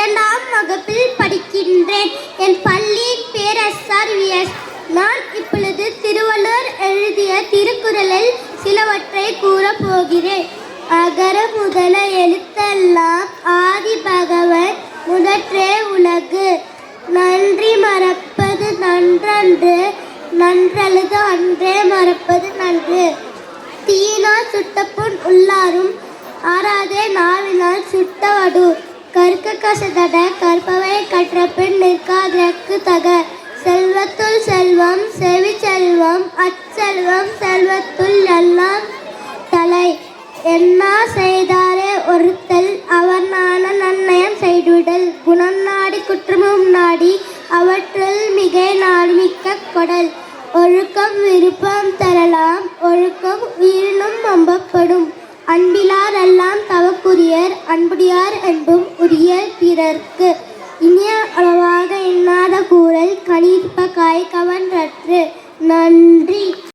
2ஆம் வகுப்பில் படிக்கின்றேன். என் பள்ளியின் பேர் SRVS. நான் இப்பொழுது திருவள்ளுவர் எழுதிய திருக்குறளில் சிலவற்றை கூறப் போகிறேன். அகர முதல எழுத்தெல்லாம் ஆதி பகவன் முதற்றே உலகு. நன்றி மறப்பது நன்றன்று, நன்றல்லது அன்றே மறப்பது நன்று. தீயினால் சுட்டப்புண் உள்ளாரும், ஆறாதே நாவினால் சுட்ட வடு. கற்க கசதட கற்பவை கற்றபின் நிற்காதற்கு தக. செல்வத்துள் செல்வம் செவி செல்வம் அச்செல்வம் செல்வத்துள் எல்லாம் தலை. என்னா செய்தாரே ஒருத்தல் அவர் நாண நன்னயம் செய்துவிடல். குணம் நாடி குற்றமும் நாடி அவற்றுள் மிகை நாடுமிக்க கொடல். ஒழுக்கம் விருப்பம் தரலாம், ஒழுக்கம் உயிரினும் நம்பப்படும். அன்பிலார் எல்லாம் தவக்குரியர், அன்புடையார் என்பும் உரிய பிறர்க்கு. இனிய அளவாக எண்ணாத கூறல் கனியிருப்ப காய் கவன்றற்று. நன்றி.